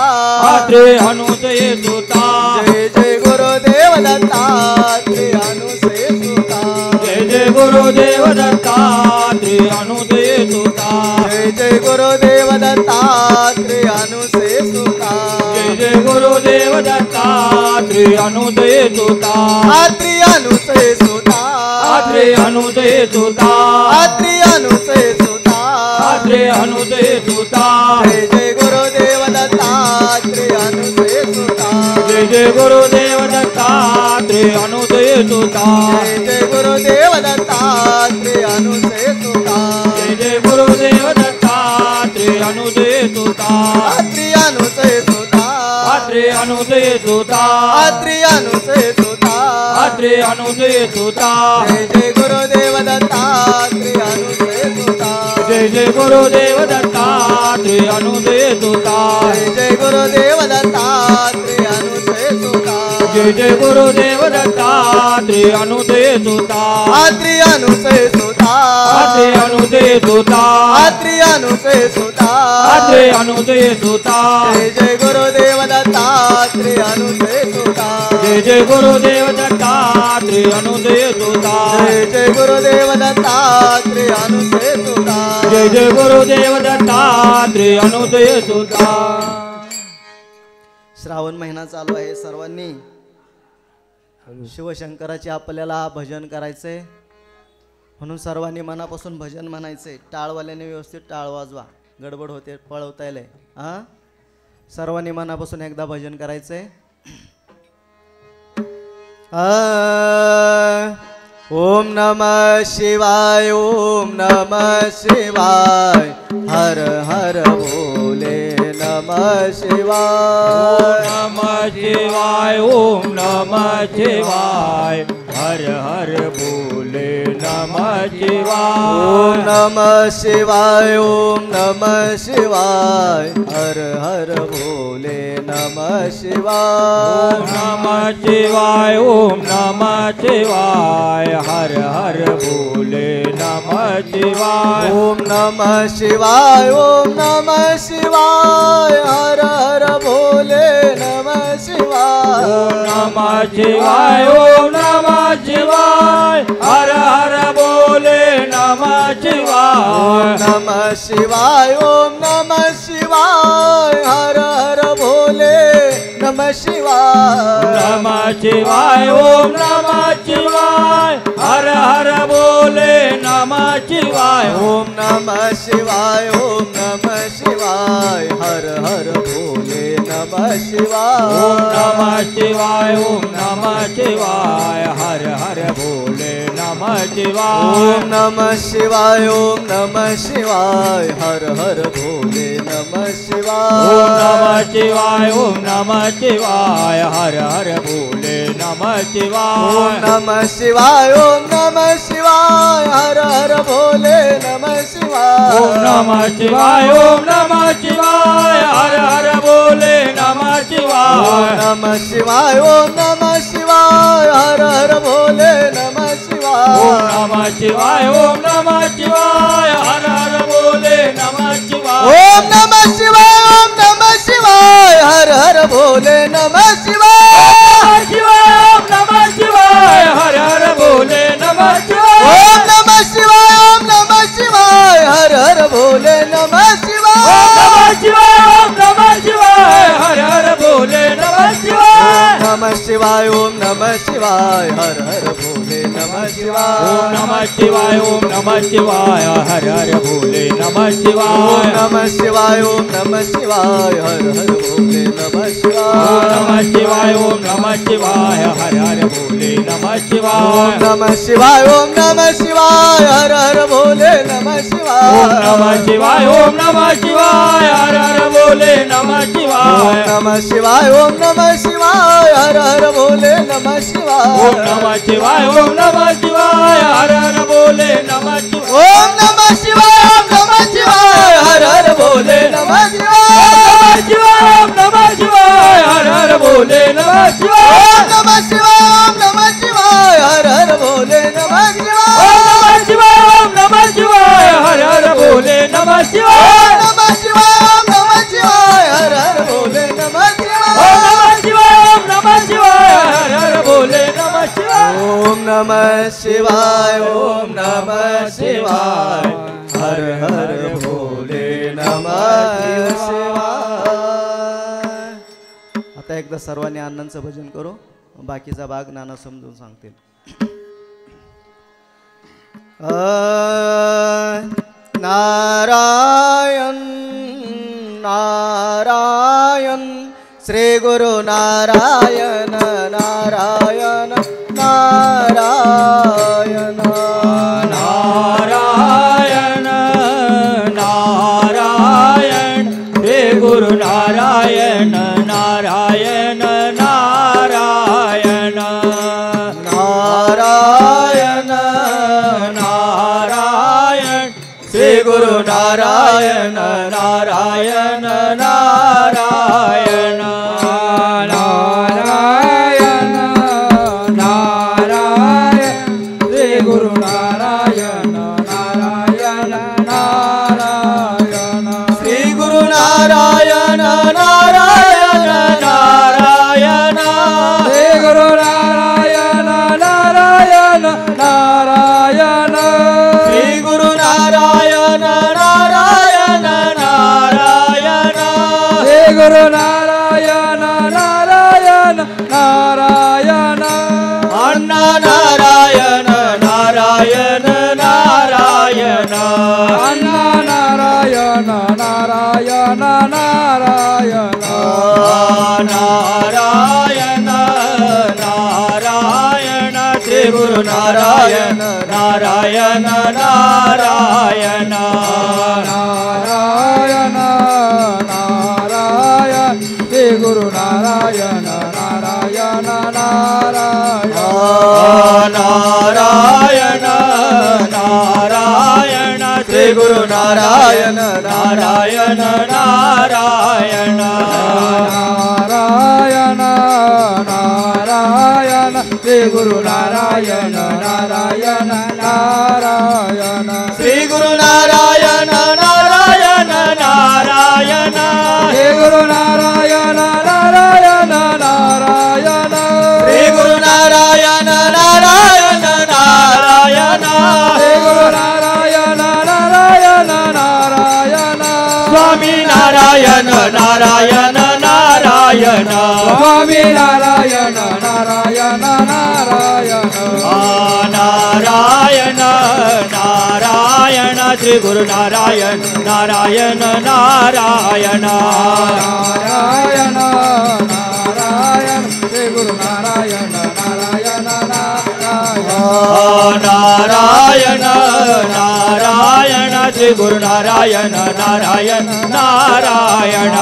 आत्रेय अनुसय सुता, जय जय गुरुदेव दत्तात्रेय अनुसय सुता, जय जय गुरुदेव दत्तात्रेय अनुसय सुता, जय जय गुरुदेव दत्तात्रेय अनुसय सुता, जय जय गुरुदेव देवदत्ता श्री अनुदय सुता आत्री अनुसय सुता श्री अनुदय सुता आत्री अनुसय सुता श्री अनुदय सुता जय जय गुरुदेव दत्तात्रेय अनुसय सुता जय जय गुरुदेव दत्तात्रेय अनुदय सुता जय जय गुरुदेव दत्तात्रेय अनुसय सुता जय जय गुरुदेव दत्तात्रेय अनुदय सुता आत्री अनुसय सुता आत्रे अनुदय सुता आत्री अनुसय सुता आत्रे अनुदय सुता जय जय गुरुदेव दत्तात्रेय अनुसय सुता जय जय गुरुदेव दत्तात्रेय अनुदय सुता जय जय गुरुदेव दत्तात्रेय अनुसय सुता जय जय गुरुदेव दत्तात्रेय अनुदय सुता आत्री अनुसय सुता आत्रे अनुदय सुता आत्री अनुसय सुता आत्रे अनुदय सुता जय जय गुरुदेव दत्तात्रेय अनुसय सुता जय जय गुरुदेव दत्तात्रेय अनुदय सुता जय जय गुरुदेव दत्तात्रेय अनुसय सुता जय जय गुरुदेव दत्तात्रेय अनुदय सुता श्रावण महिना चालू आहे सर्वांनी शिवशंकराचे आपल्याला भजन करायचंय म्हणून सर्वांनी मनापासून भजन म्हणायचंय टाळवाल्याने व्यवस्थित टाळ वाजवा गडबड होते पळवता येईल हां सर्वांनी मनापासून एकदा भजन करायचंय ओम नमः शिवाय ओम नमः शिवाय हर हर भोले नमः शिवाय नमः शिवाय ओम नमः शिवाय हर हर बोले नमः शिवाय ओम नमः शिवाय ओम नमः शिवाय हर हर भोले नमः शिवाय ओम नमः शिवाय ओम नमः शिवाय हर हर बोले नमः शिवाय ओम नमः शिवाय ओम नमः शिवाय हर हर भोले नमः शिवाय ओम नमः शिवाय ओम नमः शिवाय हर हर बोले नमः शिवाय नमः शिवाय ओम नमः शिवाय हर हर भोले नमः शिवाय नमः शिवाय ओम नमः शिवाय हर हर बोले नमः शिवाय ओम नमः शिवाय ओम नमः शिवाय हर हर भोले नमः शिवाय ओम नमः शिवाय ओम नमः शिवाय हर हर बोले नमः शिवाय ओम नमः शिवाय ओम नमः शिवाय हर हर भोले नमः शिवाय ओम नमः शिवाय ओम नमः शिवाय हर हर बोले नमः शिवाय ओम नमः शिवाय ओम नमः शिवाय हर हर भोले नमः शिवाय ओम नमः शिवाय ओम नमः शिवाय हर हर बोले नमः शिवाय ओम नमः शिवाय ओम नमः शिवाय हर हर भोले नमः शिवाय ओम नमः शिवाय ओम नमः शिवाय हर हर बोले नमः शिवाय ओम नमः शिवाय ओम नमः शिवाय हर हर भोले नमः शिवाय ओम नमः शिवाय हर हर बोले नमः शिवाय ओम नमः शिवाय ओम नमः शिवाय हर हर भोले नमः शिवाय ओम नमः शिवाय ओम नमः शिवाय हर हर बोले नमः शिवाय नमः शिवाय ओम नमः शिवाय हर हर भोले नमः शिवाय ओम नमः शिवाय ओम नमः शिवाय हर हर बोले नमः शिवाय ओम नमः शिवाय ओम नमः शिवाय हर हर भोले नमः शिवाय ओम नमः शिवाय ओम नमः शिवाय हर हर बोले नमः शिवाय ओम नमः शिवाय ओम नमः शिवाय हर हर भोले नमः शिवाय ओम नमः शिवाय ओम नमः शिवाय हर हर बोले नमः शिवाय ओम नमः शिवाय ओम नमः शिवाय हर हर भोले नमः शिवाय ओम नमः शिवाय ओम नमः शिवाय हर हर बोले नमः शिवाय ओम नमः शिवाय ओम नमः शिवाय हर हर भोले नमः शिवाय ओम नमः शिवाय हर हर बोले नमः शिवाय ओम नमः शिवाय ओम नमः शिवाय हर हर भोले नमः शिवाय ओम नमः शिवाय ओम नमः शिवाय हर हर बोले नमः शिवाय ओम नमः शिवाय ओम नमः शिवाय हर हर भोले नमः शिवाय ओम नमः शिवाय ओम नमः शिवाय हर हर बोले नमः शिवाय ओम नमः शिवाय ओम नमः शिवाय हर हर भोले नमः शिवाय आता एकदा सर्वांनी अण्णांचं भजन करू, बाकीचा भाग नाना समजून सांगतील. नारायण नारायण श्री गुरु नारायण नारायण नारायण नारायण नारायण श्री गुरु नारायण नारायण नारायण नारायण नारायण श्री गुरु नारायण नारायण नारायण नारायण नारायण श्री गुरु नारायण नारायण नारायण श्री गुरु नारायण नारायण नारायण श्री गुरु नारायण नारायण नारायण श्री गुरु नारायण नारायण नारायण श्री गुरु नारायण नारायण नारायण अण्णा नारायण नारायण नारायण अण्णा नारायण नारायण नारायण नारायण नारायण श्री गुरु नारायण नारायण नारायण नारायण नारायण श्री गुरु नारायण नारायण नारायण नारायण नारायण श्री गुरु नारायण नारायण नारायण नारायण नारायण श्री गुरु नारायण नारायण नारायण श्री गुरु नारायण नारायण नारायण श्री गुरु नारायण नारायण नारायण श्री गुरु नारायण नारायण नारायण श्री गुरु नारायण नारायण नारायण स्वामी नारायण नारायण नारायण स्वामी नारायण नारायण नारायण नारायण नारायण श्री गुरु नारायण नारायण नारायण नारायण नारायण श्री गुरु नारायण नारायण नारायण नारायण नारायण श्री गुरु नारायण नारायण नारायण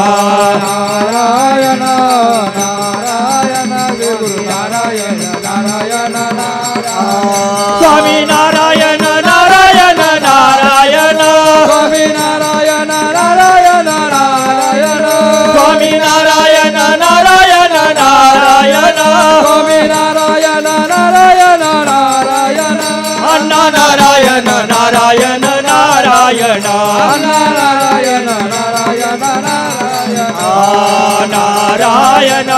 नारायण नारायण श्री गुरु नारायण नारायण नारायण स्वामी नारायण नारायण नारायण स्वामी नारायण नारायण नारायण स्वामी नारायण नारायण नारायण स्वामी नारायण नारायण नारायण अण्णा नारायण नारायण नारायण नारायण नारायण नारायण नारायण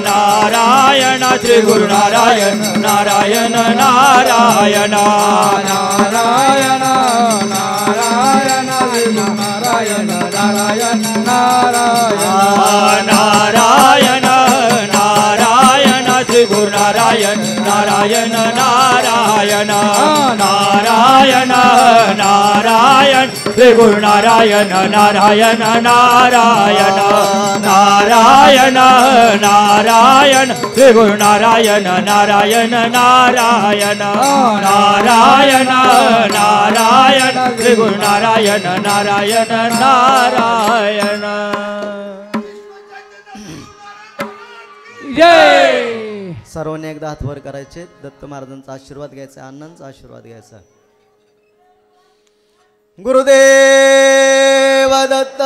नारायण श्री गुरु नारायण नारायण नारायण नारायण नारायण श्री गुरु नारायण नारायण नारायण नारायण नारायण श्री गुरु नारायण नारायण नारायण नारायण नारायण श्री गुरु नारायण नारायण नारायण नारायण नारायण श्री गुरु नारायण नारायण नारायण नारायण नारायण श्री गुरु नारायण नारायण नारायण जय सर्वांनी एकदा हात वर करायचे, दत्त महाराजांचा आशीर्वाद घ्यायचा, अण्णांचा आशीर्वाद घ्यायचा. गुरुदेव दत्त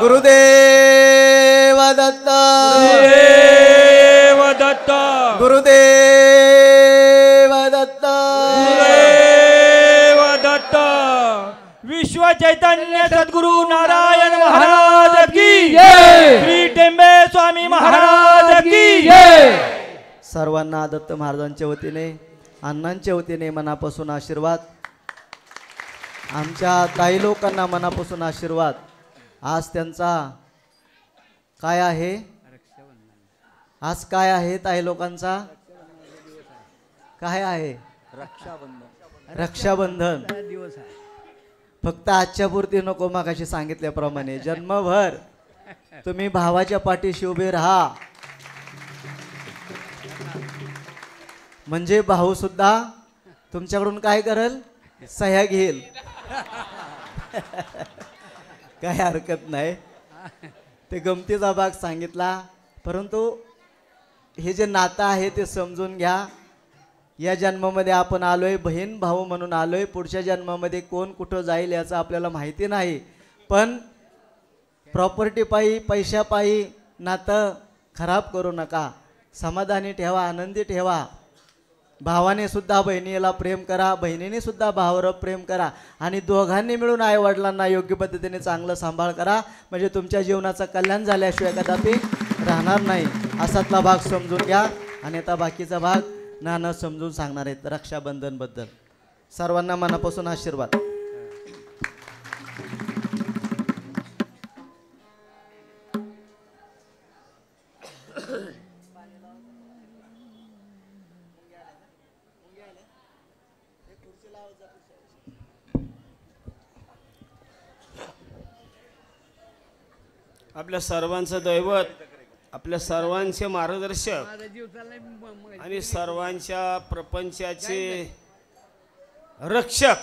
गुरुदेव दत्त देव दत्त गुरुदेव दत्त देव दत्त विश्व चैतन्य सद्गुरु नारायण महाराज की जय. श्री टेंबे स्वामी महाराज की जय. सर्वांना दत्त महाराजांच्या वतीने, अण्णांच्या वतीने मनापासून आशीर्वाद. आमच्या ताई लोकांना मनापासून आशीर्वाद. आज त्यांचा काय आहे आज? काय आहे ताई लोकांचा? काय आहे? रक्षाबंधन दिवस आहे. फक्त आजच्या पुरती नको, मागाशी सांगितल्याप्रमाणे जन्मभर तुम्ही भावाच्या पाठीशी उभे राहा, म्हणजे भाऊ सुद्धा तुमच्याकडून काय करेल? सह्या घेईल. काय हरकत नाही, ते गमतीचा भाग सांगितला. परंतु हे जे नातं आहे ते समजून घ्या. या जन्मामध्ये आपण आलोय बहीण भाऊ म्हणून आलोय. पुढच्या जन्मामध्ये कोण कुठं जाईल याचं आपल्याला माहिती नाही. पण प्रॉपर्टी पायी पैशापायी नातं खराब करू नका. समाधानी ठेवा, आनंदी ठेवा. भावाने सुद्धा बहिणीला प्रेम करा, बहिणीने सुद्धा भावावर प्रेम करा आणि दोघांनी मिळून आई वडिलांना योग्य पद्धतीने चांगलं सांभाळ करा. म्हणजे तुमच्या जीवनाचं कल्याण झाल्याशिवाय कदापि राहणार नाही. असातला भाग समजून घ्या. आणि आता बाकीचा भाग नाना समजून सांगणार आहेत रक्षाबंधनबद्दल. सर्वांना मनापासून आशीर्वाद. आपल्या सर्वांचं दैवत, आपल्या सर्वांचे मार्गदर्शक माझा जीव चाललाय मग आणि सर्वांच्या प्रपंचाचे रक्षक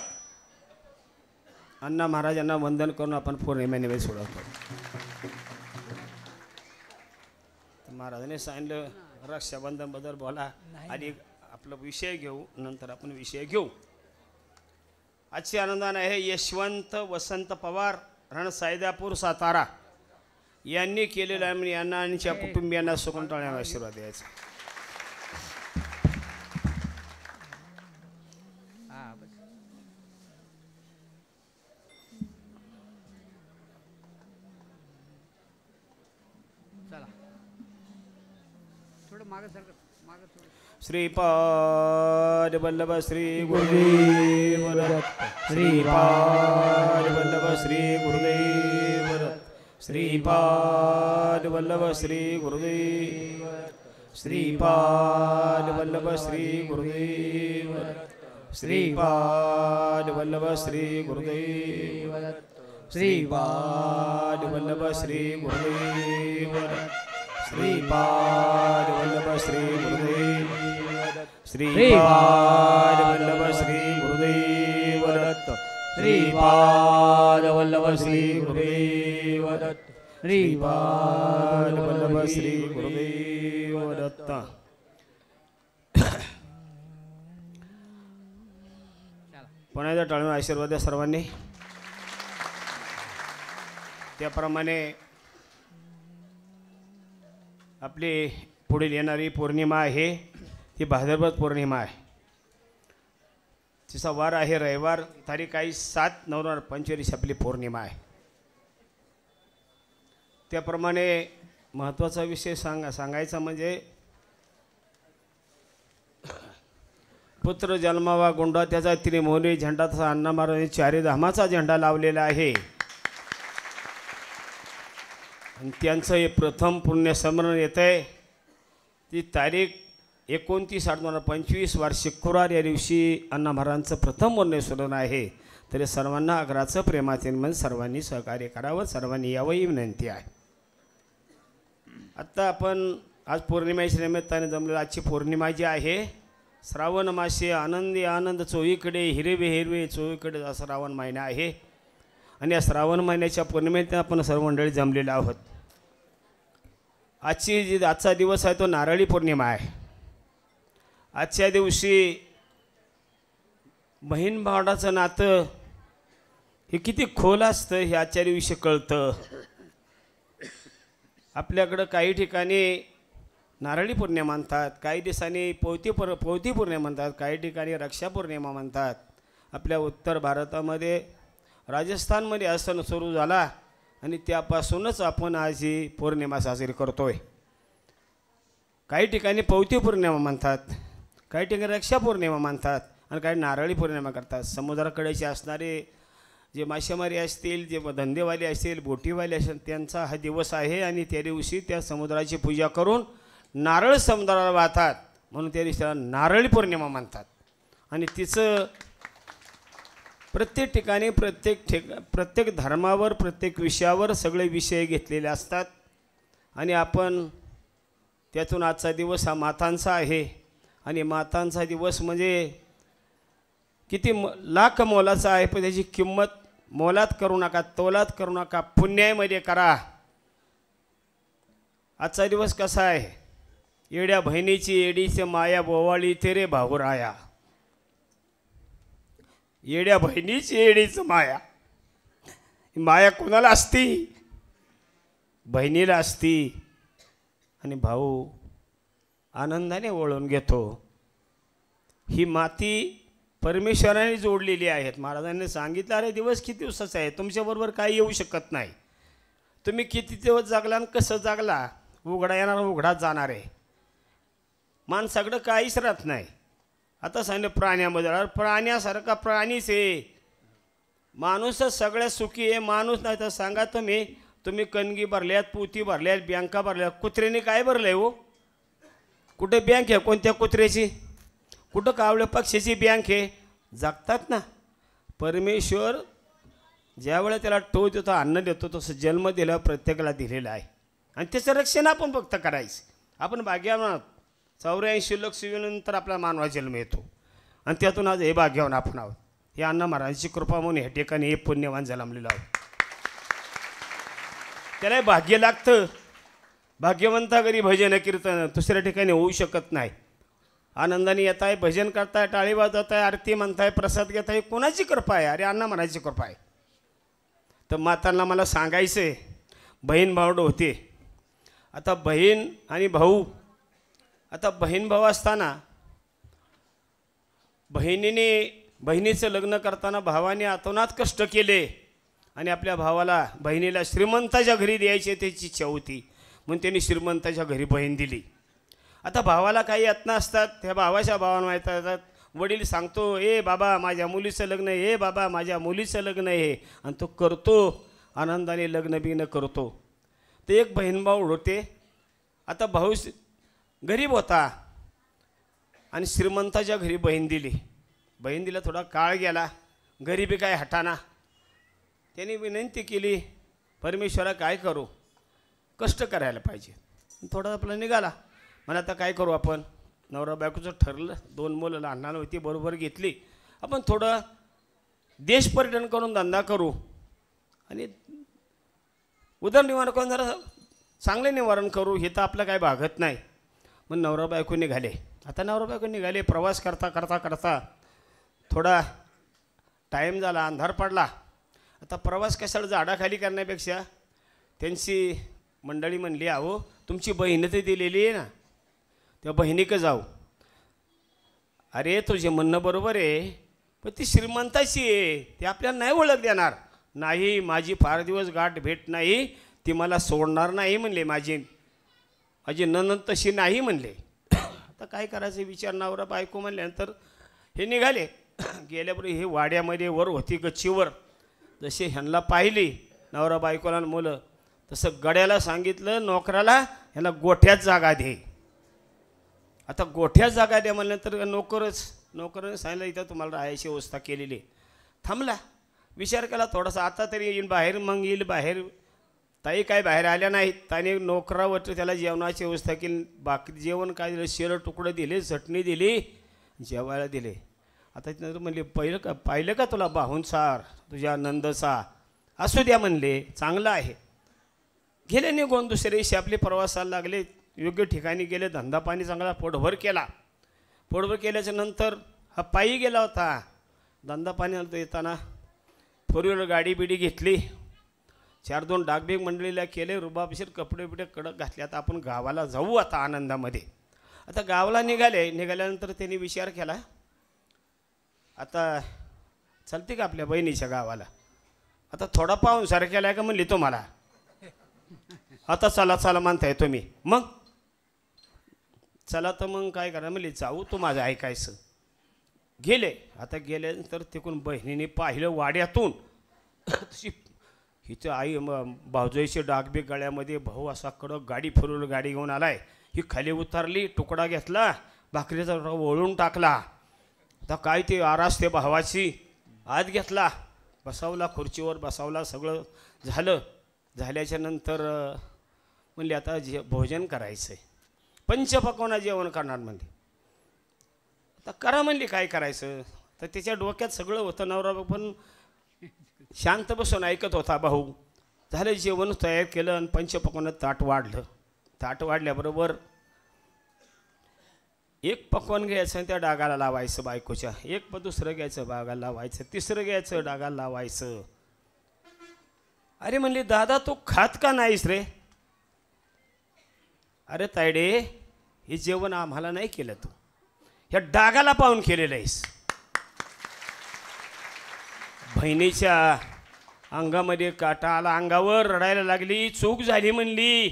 अण्णा महाराजांना वंदन करून आपण पौर्णिमेने सोडवतो. महाराजांनी सांगितलं रक्षाबंधन बद्दल बोला आणि आपला विषय घेऊ, नंतर आपण विषय घेऊ. आजची आनंदाने आहे यशवंत वसंत पवार, रण सायदापूर, सातारा यांनी केलेलं आहे. यांना आणि त्या कुटुंबियांना सुकंटाळ्याने आशीर्वाद द्यायचा. हा बस. चला थोडं मागं सरका, मागं थोडं. श्रीपाद वल्लभ श्री गुरुदेव दत्त. श्रीपाद वल्लभ श्री गुरुदेव दत्त. श्रीपाद वल्लभ श्री गुरुदेव. श्रीपाद वल्लभ श्री गुरुदेव. श्रीपाद वल्लभ श्री गुरुदेव. श्रीपाद वल्लभ श्री गुरुदेव. श्रीपाद वल्लभ श्री गुरुदेव. श्रीपाद वल्लभ श्री गुरुदेव दत्त. श्रीपाद वल्लभ श्री गुरुदेव दत्त. श्रीपाद वल्लभ श्री गुरुदेव दत्त. पुन्हा एकदा टाळून आशीर्वाद द्या सर्वांनी. त्याप्रमाणे आपली पुढील येणारी पौर्णिमा आहे ती भाद्रपद पौर्णिमा आहे. तिचा वार आहे रविवार, तारीख 7/9/2025 आपली पौर्णिमा आहे. त्याप्रमाणे महत्त्वाचा विषय सांगायचा म्हणजे पुत्र जन्मावा गुंडा त्याचा त्रिमौली झेंडा, तसा अण्णा महाराजांनी चारी धामाचा झेंडा लावलेला आहे. आणि त्यांचं हे प्रथम पुण्यस्मरण येत आहे. ती तारीख 29/8/2025 वार शुक्रवार या दिवशी अण्णा महाराजांचं प्रथम पुण्यस्मरण आहे. तरी सर्वांना आग्रहाचं प्रेमाचे मन सर्वांनी सहकार्य करावं, सर्वांनी यावं ही विनंती आहे. आत्ता आपण आज पौर्णिमेच्या निमित्ताने जमलेलं आजची पौर्णिमा जी आहे श्रावण मासे आनंदी आनंद चोहीकडे हिरवे हिरवे चोहीकडे असा श्रावण महिना आहे. आणि या श्रावण महिन्याच्या पौर्णिमेत आपण सर्व मंडळी जमलेलो आहोत. आजचा दिवस आहे तो नारळी पौर्णिमा आहे. आजच्या दिवशी बहीण भावंडाचं नातं हे किती खोल असतं हे आजच्या दिवशी कळतं. आपल्याकडं काही ठिकाणी नारळी पौर्णिमा म्हणतात, काही दिवसांनी पौती पौर्णिमा म्हणतात, काही ठिकाणी रक्षा पौर्णिमा म्हणतात. आपल्या उत्तर भारतामध्ये राजस्थानमध्ये हा सण सुरू झाला आणि त्यापासूनच आपण आज ही पौर्णिमा साजरी करतो आहे. काही ठिकाणी पौती पौर्णिमा म्हणतात, काही ठिकाणी रक्षा पौर्णिमा म्हणतात आणि काही नारळी पौर्णिमा करतात. समुद्राकडेची असणारे जे मासेमारी असतील, जे धंदेवाले असतील, बोटीवाले असतील, त्यांचा हा दिवस आहे. आणि त्या दिवशी त्या समुद्राची पूजा करून नारळ समुद्राला वाहतात, म्हणून त्या दिवशी त्याला नारळी पौर्णिमा म्हणतात. आणि तिचं प्रत्येक ठिकाणी प्रत्येक धर्मावर, प्रत्येक विषयावर सगळे विषय घेतलेले असतात. आणि आपण त्यातून आजचा दिवस हा मातांचा आहे. आणि मातांचा दिवस म्हणजे किती लाख मोलाचा आहे, पण त्याची किंमत मोलात करू नका, तोलात करू नका, पुण्यामध्ये करा. आजचा दिवस कसा आहे? येड्या बहिणीची एडीचे माया बोवाळी तेरे भाऊराया. येड्या बहिणीची एडीचं माया, माया कोणाला असती? बहिणीला असती. आणि भाऊ आनंदाने वळून घेतो. ही माती परमेश्वराने जोडलेली आहेत. महाराजांनी सांगितलं, अरे दिवस किती दिवसाचा आहे, तुमच्याबरोबर काही येऊ शकत नाही. तुम्ही किती दिवस जागला आणि कसं जागला, उघडा येणार उघडाच जाणार आहे. माणसाकडं काहीच राहत नाही. आता सांगितलं प्राण्यामध्ये, प्राण्यासारखा प्राणीच आहे. माणूसच सगळ्यात सुखी आहे. माणूस नाही तर सांगा तुम्ही कणगी भरल्यात, पोती भरल्यात, बँका भरल्यात. कुत्र्याने काय भरलं आहे हो? कुठे बँक आहे कोणत्या कुत्र्याची? कुठं कावळ्या पक्षाची बँक आहे? जगतात ना. परमेश्वर ज्यावेळेला त्याला टो देतो, अन्न देतो, तसं जन्म दिला प्रत्येकाला दिलेला आहे. आणि त्याचं रक्षण आपण फक्त करायचं. आपण भाग्यवान 84 लक्ष नंतर आपला मानवा जन्म येतो. आणि त्यातून आज हे भाग्यवान आपण आहोत. हे अण्णा महाराजांची कृपा म्हणून या ठिकाणी हे पुण्यवान जन्मलेलं आहोत. त्याला भाग्य लागतं. भाग्यवंता घरी भजन कीर्तन दुसऱ्या ठिकाणी होऊ शकत नाही. आनंदाने येत आहे, भजन करताय, टाळी वाजवत आहे, आरती म्हणताय, प्रसाद घेत आहे. कोणाची कृपा आहे? अरे अण्णा महाराजांची कृपा आहे. तर मातांना मला सांगायचं आहे, बहीण भावंड होते. आता बहीण आणि भाऊ, आता बहीण भाऊ असताना बहिणीचं लग्न करताना भावाने अतोनात कष्ट केले. आणि आपल्या भावाला, बहिणीला श्रीमंताच्या घरी द्यायची त्याची इच्छा होती, म्हणून त्यांनी श्रीमंताच्या घरी बहीण दिली. आता भावाला काही यातना असतात, त्या भावाच्या भावांना माहीत असतात. वडील सांगतो, ए बाबा माझ्या मुलीचं लग्न आहे, ए बाबा माझ्या मुलीचं लग्न आहे. आणि तो करतो, आनंदाने लग्न बिग्न करतो. तर एक बहीण भाऊ होते. आता भाऊ गरीब होता आणि श्रीमंताच्या घरी बहीण दिली. बहीण दिला, थोडा काळ गेला, गरिबी काय हटाना. त्यांनी विनंती केली, परमेश्वरा काय करू, कष्ट करायला पाहिजे. थोडा आपला निघाला, मला आता काय करू आपण. नवरा बायकोचं ठरलं, 2 मुलं लहान होती, बरोबर घेतली. आपण थोडं देश पर्यटन करून धंदा करू आणि उदरनिर्वाह करून जरा चांगले निवारण करू. हे तर आपलं काय भागत नाही. मग नवरा बायको निघाले. आता नवरा बायको निघाले, प्रवास करता करता करता थोडा टाईम झाला, अंधार पडला. आता प्रवास कशाला झाडाखाली करण्यापेक्षा त्यांची मंडळी म्हणली, अहो तुमची बहीण तर दिलेली आहे ना, त्या बहिणीकडे जाऊ. अरे तुझे म्हणणं बरोबर आहे, पण ती श्रीमंताची आहे, ती आपल्याला नाही ओळख देणार. नाही, माझी फार दिवस गाठ भेट नाही, ती मला सोडणार नाही म्हणले. माझी नणंद तशी नाही म्हणले. आता काय करायचं विचार, नवरा बायको म्हणल्यानंतर हे निघाले. गेल्याबरोबर हे वाड्यामध्ये वर होती गच्चीवर. जसे ह्यांना पाहिली नवरा बायकोला मुलं, तसं गड्याला सांगितलं, नोकराला ह्याला गोठ्यात जागा दे. आता गोठ्यात जागा द्या म्हणल्यानंतर नोकराने सांगितलं, इथं तुम्हाला राहायची व्यवस्था केलेली. थांबला, विचार केला थोडासा, आता तरी येईल बाहेर. मग येईल बाहेर. ताई काय बाहेर आल्या नाहीत. त्याने नोकरावर त्याला जेवणाची व्यवस्था केली. बाकी जेवण काय दिलं, शिरं तुकडं दिले, चटणी दिली, जेवायला दिले. आता तिथं म्हणले, पाहिलं का तुला बाहुंसार तुझ्या नंदचा? असू द्या म्हणले, चांगलं आहे. गेले निघून. दुसऱ्या दिवशी आपले प्रवासाला लागले, योग्य ठिकाणी गेले, धंदा पाणी चांगला पोटभर केला. पोटभर केल्याच्या नंतर हा पायी गेला होता. धंदा पाणी येताना 4 व्हीलर गाडी बिडी घेतली, 4-2 डागबीग मंडळीला केले, रुबाबशीर कपडे बिडे कडक घातले. आता आपण गावाला जाऊ आता आनंदामध्ये. आता गावाला निघाल्यानंतर त्यांनी विचार केला, आता चालते का आपल्या बहिणीच्या गावाला? आता थोडा पाहुणसार केला का म्हणली तुम्हाला? आता चला चला म्हणताय तुम्ही, मग चला. तर मग काय करा म्हणली, जाऊ तू माझं ऐकायचं. गेले. आता गेल्यानंतर तिकडून बहिणीने पाहिलं वाड्यातून तशी हिचं आई भाऊजाईचे डागबीग गळ्यामध्ये, भाऊ असा कडक गाडी फिरवलं, गाडी घेऊन आलाय. ही खाली उतरली, तुकडा घेतला, भाकरीचा वळून टाकला. आता काय ते आरास ते भावाची आत घेतला, बसावला, खुर्चीवर बसावला, सगळं झालं. झाल्याच्या नंतर म्हणले आता भोजन करायचं आहे, पंचपक्वान्न जेवण करणार म्हणले. आता करा म्हणली, काय करायचं. तर त्याच्या डोक्यात सगळं होतं. नवरा पण शांत बसून ऐकत होता. भाऊ झालं, जेवण तयार केलं आणि पंचपक्वान्न ताट वाढलं. ताट वाढल्याबरोबर एक पक्वान्न घ्यायचं आणि त्या डागाला लावायचं बायकोच्या, एक दुसरं घ्यायचं डागाला लावायचं, तिसरं घ्यायचं डागाला लावायचं. अरे म्हणली, दादा तू खात का नाहीस रे. अरे तायडे, हे जेवण आम्हाला नाही केलं, तू ह्या डागाला पाहून केलेलं आहेस. बहिणीच्या अंगामध्ये काटा आला, अंगावर रडायला लागली. चूक झाली म्हणली,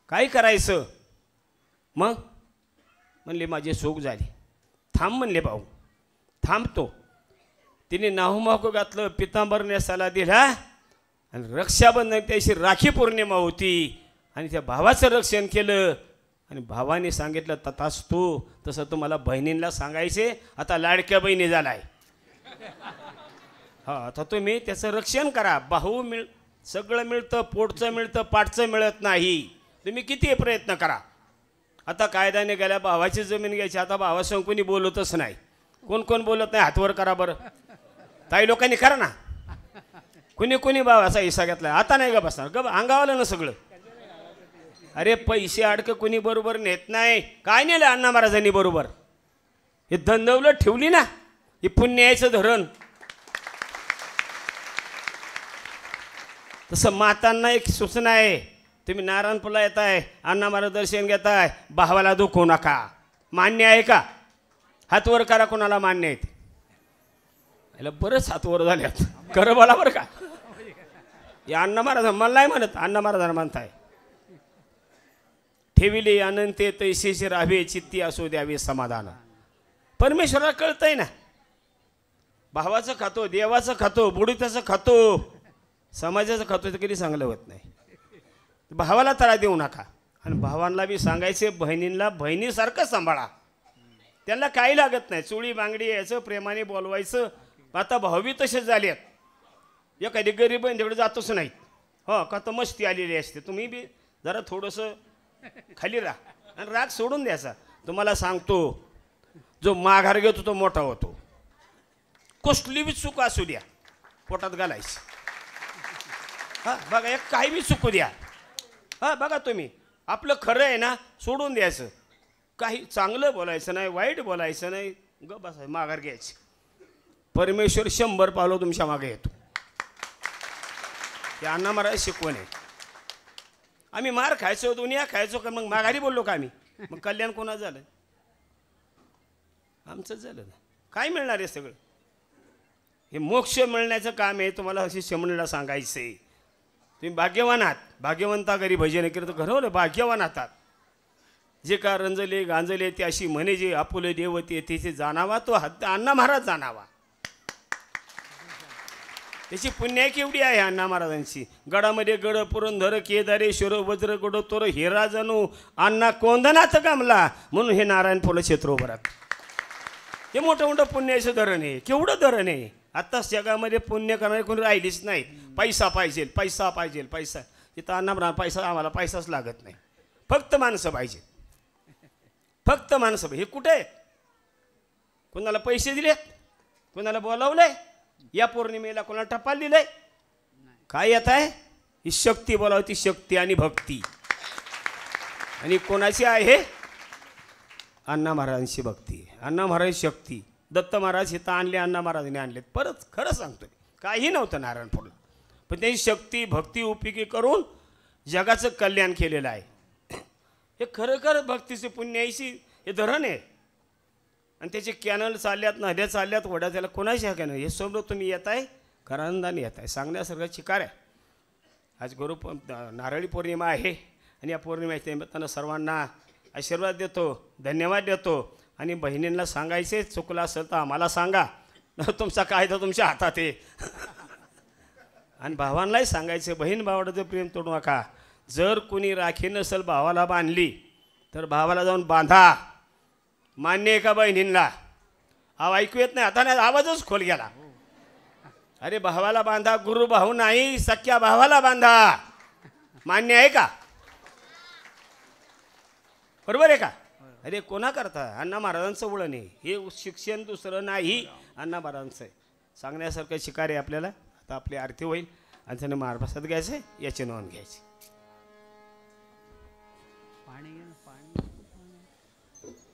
काय करायचं. मग म्हणले माझी चूक झाली. थांब म्हणले भाऊ, थांबतो. तिने नाहूमाकू घातलं, पितांबर नेसाला दिला आणि रक्षाबंधन त्याशी राखी पौर्णिमा होती आणि त्या भावाचं रक्षण केलं. आणि भावाने सांगितलं तथास्तु, तसं तुम्हाला बहिणींना सांगायचे. आता लाडक्या बहिणी झालाय. हा, आता तुम्ही त्याचं रक्षण करा. भाऊ सगळं मिळतं, पोटचं मिळतं, पाठचं मिळत नाही. तुम्ही किती प्रयत्न करा. आता कायद्याने गेल्या भावाची जमीन घ्यायची. आता भावासंग कोणी बोलतच नाही. कोण कोण बोलत नाही, हातवर करा बरं. ताई लोकांनी करा ना. कुणी कुणी भावाचा हिस्सा घेतला. आता नाही ग बसणार, ग अंगावलं ना सगळं. अरे पैसे अडकं कुणी बरोबर नेत नाही. काय नेलं अण्णा महाराजांनी बरोबर. हे धनदौलत ठेवली ना, हे पुण्याचं धरण. तसं मातांना एक सूचना आहे. तुम्ही नारायणपूरला येत आहे, अण्णा महाराज दर्शन घेताय, भावाला दुखवू नका. मान्य आहे का. हातवर करा कोणाला मान्य आहे. याला बरंच हातवर झाल्यात, खरं बोला बरं का. या अण्णा महाराज मला नाही म्हणत, अण्णा महाराजांना म्हणताय. ठेविले अनंते तैसेशी राहावे, चित्ती असू द्यावे समाधान. परमेश्वराला कळतंय ना. भावाचं खातो, देवाचं खातो, बुडीताचं खातो, समाजाचं खातो, तर कधी चांगलं होत नाही. भावाला तळा देऊ नका. आणि भावांना बी सांगायचे, बहिणींना बहिणीसारखं सांभाळा. त्यांना काही लागत नाही. चुळी बांगडी यायचं, प्रेमाने बोलवायचं. आता भाऊ बी तसेच झाले आहेत. एखादी गरीब बहीण तिकडे जातच नाही. हो का, तर मस्ती आलेली असते. तुम्ही बी जरा थोडंसं खाली राहा आणि राग सोडून द्यायचा. तुम्हाला सांगतो, जो माघार घेतो तो मोठा होतो. कसली बी चूक असू द्या, पोटात घालायची. हां बघा, एक काही बी चुकू द्या. हां बघा, तुम्ही आपलं खरं आहे ना, सोडून द्यायचं. काही चांगलं बोलायचं नाही, वाईट बोलायचं नाही, ग बसायचं, माघार घ्यायची. परमेश्वर 100 पावलं तुमच्या मागे येतो. ते अण्णा महाराज शिकवण आहे. आम्ही मार खायचो, दुनिया खायचो का, मग माघारी बोललो का आम्ही. मग कल्याण कोणाचं झालं. आमचंच झालं ना. काय मिळणार आहे सगळं. हे मोक्ष मिळण्याचं काम आहे. तुम्हाला अशी शमणीला सांगायचं आहे. तुम्ही भाग्यवान आहात. भाग्यवंता घरी भजन केलं तर घरवलं भाग्यवान आहात. जे का रंजले गांजले ते अशी म्हणे, जे आपुले देवते तिथे जाणावा, तो अण्णा महाराज जाणावा. त्याची पुण्य केवढी आहे अण्णा महाराजांची. गडामध्ये गड पुरंदर केदारेश्वर वज्र गड तोर हेरा जणू अण्णा कोंदनाथ गमला, म्हणून हे नारायणपूरला क्षेत्र उभं राहत. हे मोठं मोठं पुण्याचं धरण आहे. केवढं धरण आहे. आत्ताच जगामध्ये पुण्य करणारे कोणी राहिलीच नाही. पैसा पाहिजे, पैसा पाहिजे, पैसा. इथं अण्णा महाराज पैसा, आम्हाला पैसाच लागत नाही. फक्त माणसं पाहिजे, फक्त माणसं. हे कुठे आहे. कोणाला पैसे दिलेत, कोणाला बोलावलंय, या पौर्णिमेला कोणाला टपाल दिलंय. काय येत आहे. ही शक्ती बोलावती, शक्ती आणि भक्ती. आणि कोणाची आहे. अण्णा महाराजांची भक्ती, अण्णा महाराज शक्ती. दत्त महाराज इथं आणले, अण्णा महाराजांनी आणलेत. परत खरं सांगतो, काही नव्हतं नारायणपूरला, पण त्यांची शक्ती भक्ती उपयोगी करून जगाचं कल्याण केलेलं आहे. हे खरं भक्तीचे पुण्याईशी हे धरण आहे. आणि त्याचे कॅनल चालल्यात, नद्या चालल्यात, वड्या त्याला कोणाशी ह्या कॅनल. हे समोर तुम्ही येत आहे, खरं आनंदाने येत आहे. सांगण्यासारखं चिकार आहे. आज नारळी पौर्णिमा आहे आणि या पौर्णिमेच्या निमित्तानं सर्वांना आशीर्वाद देतो, धन्यवाद देतो. आणि बहिणींना सांगायचे, चुकलं असेल तर आम्हाला सांगा. तुमचा कायदा तुमच्या हातात आहे. आणि भावांनाही सांगायचं, बहीण भावाचं प्रेम तोडू नका. जर कोणी राखी नसेल भावाला बांधली तर भावाला जाऊन बांधा. मान्य आहे का बहिणींना? अहो ऐकू येत नाही, आता नाही आवाजच खोल गेला. अरे भावाला बांधा, गुरु भाऊ नाही सख्या भावाला बांधा. मान्य आहे का? बरोबर आहे का? अरे कोणा करता? अण्णा महाराजांचं वळण आहे हे. शिक्षण दुसरं नाही, अण्णा महाराजांचं आहे. सांगण्यासारखं शिकार आहे आपल्याला. आता आपली आरती होईल आणि त्याने महाप्रसाद घ्यायचे, याची नोंद घ्यायची. पाणी घे ना, पाणी.